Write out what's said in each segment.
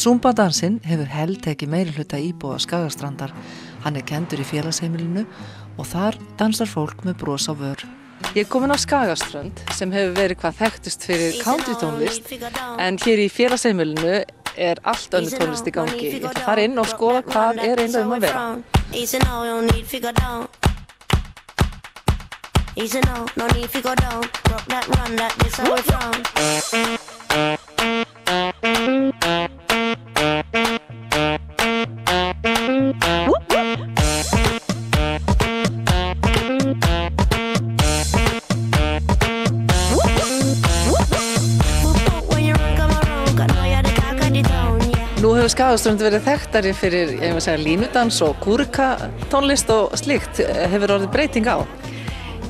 Zumba-dansinn hefur heltekið meirihluta íbúa Skagastrandar. Hann kenndur í félagsheimilinu og þar dansar fólk með bros á vör. Ég komin á Skagaströnd sem hefur verið hvað þekktust fyrir countrytónlist, en hér í félagsheimilinu allt önnur tónlist í gangi. Ég ætla að fara inn og skoða hvað eiginlega að vera. Easy now, no need to go down. Easy now, no need to go down. Rock that, run that, this how we from. Nú hefur Skagaströnd verið þekktari fyrir, ég vil segja, línudans og kúrkatónlist og slíkt. Hefur orðið breyting á?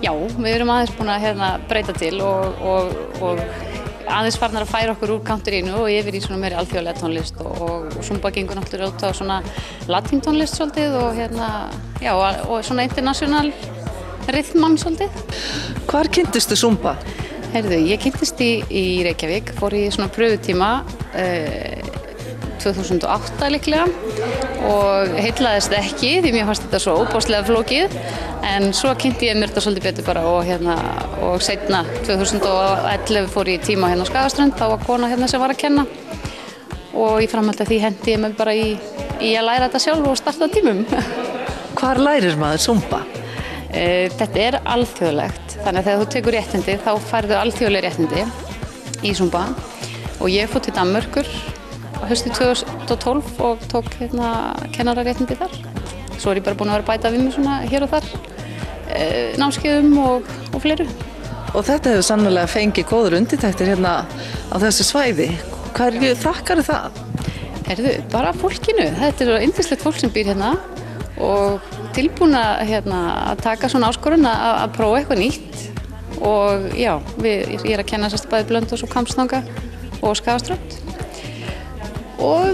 Já, við erum aðeins búin að breyta til og aðeins farnar að færa okkur úr countryinu og yfir í svona meiri alþjóðlega tónlist og Zumba gengur náttúrulega út á svona latín-tónlist svolítið og svona international rhythman svolítið. Hvar kynntistu Zumba? Heyrðu, ég kynntist í Reykjavík, fór í svona pröfutíma 2008 líklega og heillaðist ekki því mér fannst þetta svo óbáslega flókið, en svo kynnti ég mér þetta svolítið betur bara og seinna 2011 fór ég í tíma á Skagaströnd, þá var kona sem var að kenna og í framhaldi af því hendi ég mig bara í að læra þetta sjálf og starta tímum. Hvar lærir maður Zumba? Þetta alþjóðlegt, þannig að þegar þú tekur réttindi þá færðu alþjóðleg réttindi í Zumba og ég fór til Danmerkur haustið 2012 og tók kennararéttindi þar. Svo ég bara búin að vera að bæta við mig svona hér og þar, námskeiðum og fleiru. Og þetta hefur sannarlega fengið góður undirtektir á þessu svæði. Hverju þakkarðu það? Heyrðu, bara fólkinu. Þetta svo yndislegt fólk sem býr hérna og tilbúin að taka svona áskorun að prófa eitthvað nýtt. Og já, ég að kenna bæði Blönduós og Hvammstanga og Skagaströnd. Og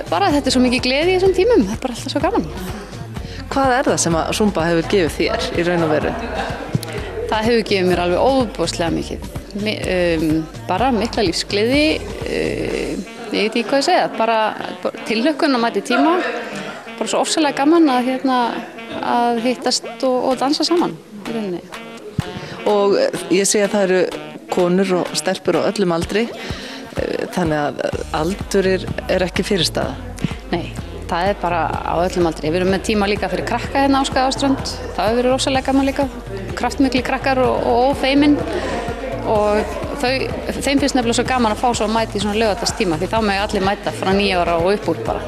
bara þetta svo mikið gleði í þessum tímum, þetta bara alltaf svo gaman. Hvað það sem að Zumba hefur gefið þér í raun og veru? Það hefur gefið mér alveg óbúslega mikið. Bara mikla lífsgleði, ég veit ekki hvað ég segja, bara tilhlökkun að mæta í tíma, bara svo ofsalega gaman að hittast og dansa saman í rauninni. Og ég sé að það eru konur og stelpur á öllum aldri, þannig að aldur ekki fyrirstaða? Nei, það bara á öllum aldri. Við erum með tíma líka fyrir krakka hérna á Skagaströnd. Það hefur verið rosalega gaman líka. Kraftmikli krakkar og ófeimin. Og þeim finnst nefnilega svo gaman að fá svo að mæta í svona laugardagstíma því þá mega allir mæta frá 9 ára og upp úr bara.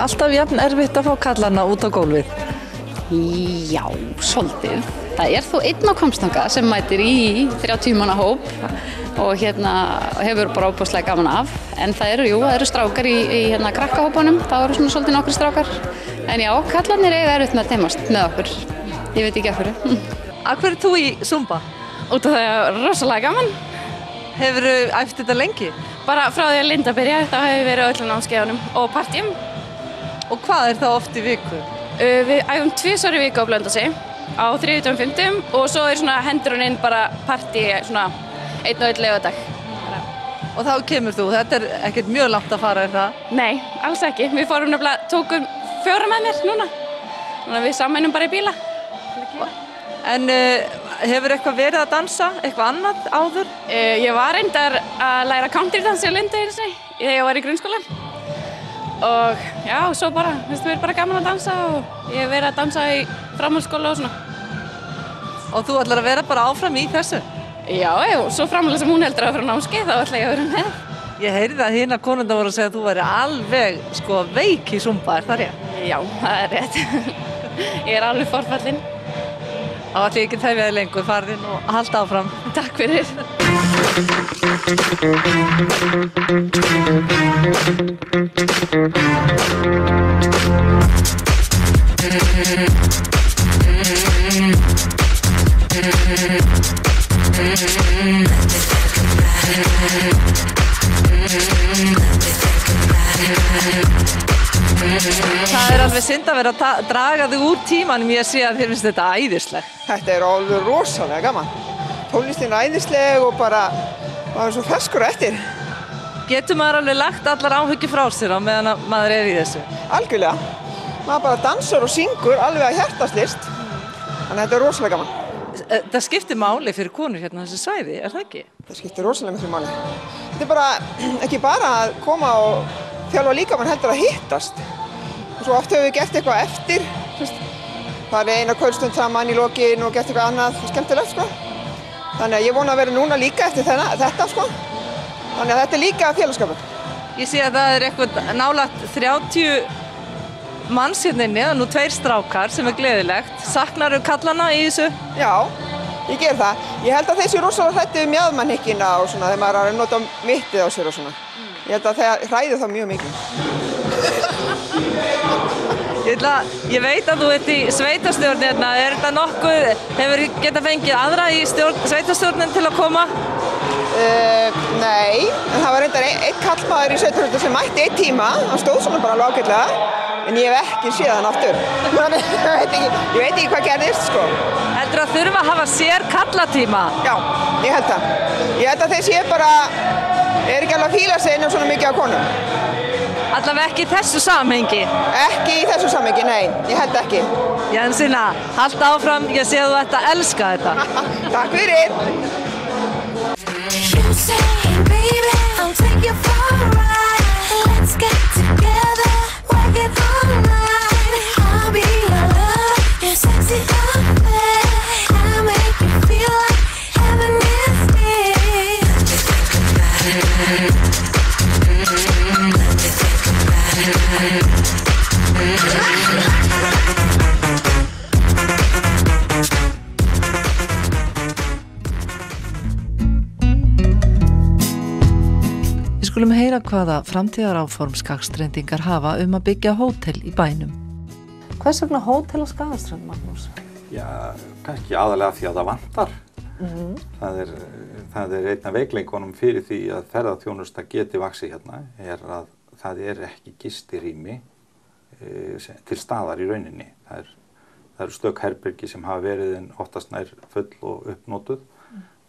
Alltaf jafn erfitt að fá kallana út á gólfið? Já, svolítið. Það þó einn á Hvammstanga sem mætir í 30 manna hóp og hefur bara óbúslega gaman af. En það eru strákar í krakkahópunum, það eru svona svolítið nokkrir strákar. En já, kallarnir eiga erfitt með að teymast með okkur. Ég veit ekki af hverju. Af hverju þú í Zumba? Út af það er rosalega gaman. Hefurðu æft þetta lengi? Bara frá því að Linda byrjaði, þá hefur verið á öllum námskeiðunum og partím. Og hvað það oft í viku? Við æfum 2 í viku á Blönduósi, á 3. og 5. og svo svona hendur hún inn bara partí svona 1 og 1 laugardag. Og þá kemur þú, þetta ekkert mjög langt að fara, það? Nei, alls ekki. Við tókum 4 með mér núna. Þannig að við sameinum bara í bíla. En hefur eitthvað verið að dansa, eitthvað annað áður? Ég var reyndar að læra countrydansi á Lindu þegar ég var í grunnskóla. Og já, svo bara, við erum bara gaman að dansa og ég hef verið að dansa í framhaldsskóla og svona. Og þú ætlar að vera bara áfram í þessu? Já, svo framhaldslega sem hún heldur áfram námskeið, þá ætla ég að vera með. Ég heyrði að hinar konurnar voru að segja að þú væri alveg veik í Zumba, það rétt? Já, það rétt. Ég alveg forfallin. Þá ætla ég ekki að tefja þig lengur, farðinn og halda áfram. Takk fyrir. Það alveg synd að vera að draga þig úr tímanum, ég sé að þér finnst þetta æðislegt. Þetta alveg rosalega gaman. Tónlistin æðisleg og bara maður svo ferskur eftir. Getur maður alveg lagt allar áhyggjur frá sér á meðan að maður í þessu? Algjörlega. Maður bara dansar og syngur alveg að hjartaslist. Þannig að þetta rosalega gaman. Það skiptir máli fyrir konur hérna á þessu svæði, það ekki? Það skiptir rosalega miklu máli. Þetta bara, ekki bara að koma og þjálfa líkamann heldur að hittast. Og svo oft höfum við gert eitthvað eftir. Farið eina kvöldstund saman í lokin og gert eitthvað annað skemmtilegt, sko. Þannig að ég vona að vera núna líka eftir þetta, sko. Þannig að þetta líka félagsskapur. Ég sé að það eitthvað nálægt 30 manns hérna inni, það nú 2 strákar sem gleðilegt. Saknarðu kallana í þessu? Já, ég ger það. Ég held að þeir séu rosalega hræddir við mjaðmannhyggina og svona þegar maður er að nota mittið á sér og svona. Ég held að það hræðir það mjög mikið. Ég veit að þú ert í sveitarstjórn hérna. Er þetta nokkuð, hefur getað fengið aðra í sveitarstjórnin til að koma? Nei, en það var reyndar einn kallmaður í sveitarstjórn sem mætti 1 tíma. Hann stóð svona bara alveg ágætlega. En ég hef ekki séð hann aftur. Ég veit ekki hvað gerðist, sko. Heldur að þurfa að hafa sér kallatíma? Já, ég held það. Ég held að þeir séu bara, ekki alveg að fíla sig innan svona mikið á konum. Allavega ekki í þessu samhengi? Ekki í þessu samhengi, nei. Ég held ekki. Jensína, halda áfram. Ég sé að þú ert að elska þetta. Takk fyrir. You say, baby, I'll take you for a ride. Let's get together, work it all night. I'll be your love, your sexy affair. I'll make you feel like heaven is near. Við skulum heyra hvaða framtíðaráform Skagstrendingar hafa að byggja hótel í bænum. Hvers vegna hótel á Skagaströnd, Magnús? Já, kannski aðalega því að það vantar. Það er einn af veikleikunum fyrir því að ferðaþjónusta geti vaxið hérna, er að það er ekki gistirými til staðar í rauninni. Það eru stök herbergi sem hafa verið en oftast nær full og uppnotuð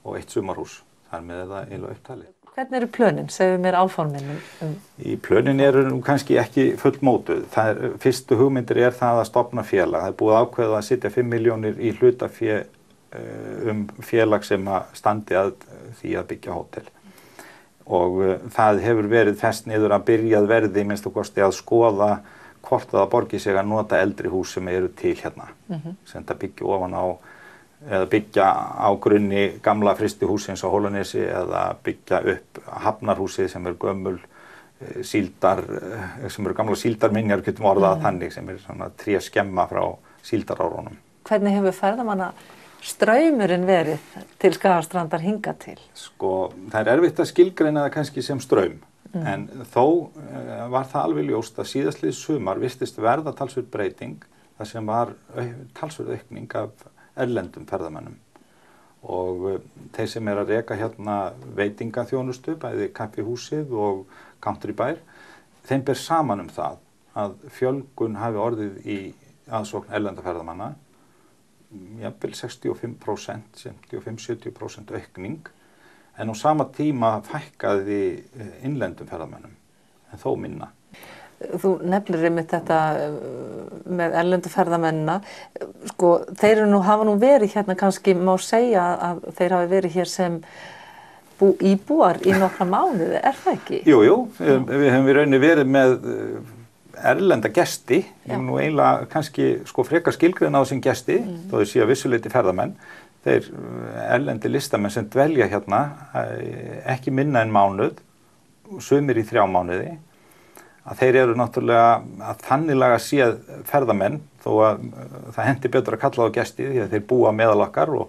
og 1 sumarhús. Þar með það eiginlega upptalið. Hvernig eru plönin? Segðu mér áformin. Í plönin eru kannski ekki fullmótuð. Fyrstu hugmyndir er það að stofna félag. Það er búið ákveðið að setja 5 milljónir í hlutafé félag sem að standi að því að byggja hótel. Og það hefur verið fest niður að byrjað verði minnst og kosti að skoða hvort það borgi sig að nota eldri hús sem eru til hérna. Sem það byggja ofan á eða byggja á grunni gamla frystihúsins á Hólanesi eða byggja upp hafnarhúsið sem er gömul síldar, sem eru gamla síldarminjar, getum orðað þannig, sem er svona tréskemma frá síldarárunum. Hvernig hefur ferðamanna straumurinn verið til Skagastrandar hingað til? Sko, það er erfitt að skilgreina það kannski sem straum, en þó var það alveg ljóst að síðastlið sumar virtist verða talsverð breyting, þar sem var talsverð aukning af erlendum ferðamönnum og þeir sem er að reka hérna veitingaþjónustu, bæði kaffihúsið og Countrybær, þeim ber saman það að fjölgun hafi orðið í aðsókn erlenda ferðamanna, jafnvel 65%, 65-70% aukning, en á sama tíma fækkaði innlendum ferðamönnum, en þó minna. Þú nefnir einmitt þetta með erlendu ferðamennina. Sko, þeir hafa nú verið hérna, kannski má segja að þeir hafi verið hér sem íbúar í nokkra mánuði, er það ekki? Jú, við hefum í rauninni verið með erlenda gesti, ég hef nú eiginlega kannski frekar skilgreina á sem gesti, þó þeir séu að vissuleyti ferðamenn. Þeir erlendi listamenn sem dvelja hérna ekki minna en mánuð, sumir í 3 mánuði, að þeir eru náttúrulega að þannilega séð ferðamenn, þó að það hendi betur að kalla á gesti því að þeir búa meðal okkar og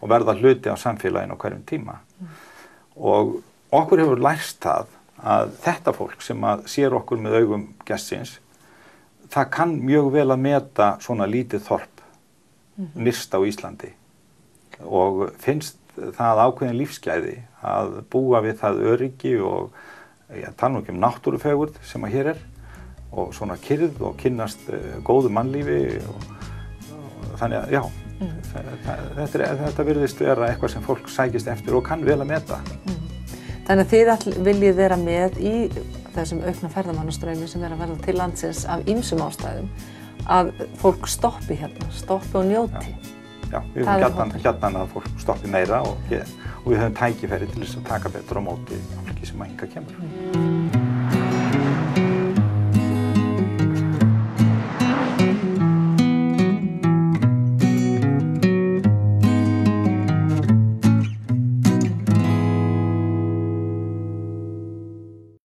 verða hluti á samfélaginu á hverjum tíma. Og okkur hefur lærst það að þetta fólk sem að sér okkur með augum gestsins, það kann mjög vel að meta svona lítið þorp nyrst á Íslandi og finnst það ákveðin lífsgæði að búa við það öryggi og ég tala nú ekki náttúrufegurð sem að hér er og svona kyrrð og kynnast góðu mannlífi og þannig að já, þetta virðist vera eitthvað sem fólk sækist eftir og kann vel að meta. Þannig að þið viljið vera með í þessum aukna ferðamannastraumi sem að verða til landsins af ýmsum ástæðum, að fólk stoppi og njóti. Já, við höfum gjarnan að fólk stoppi meira og við höfum tækifæri til þess að taka betur á móti fólki sem hingað kemur.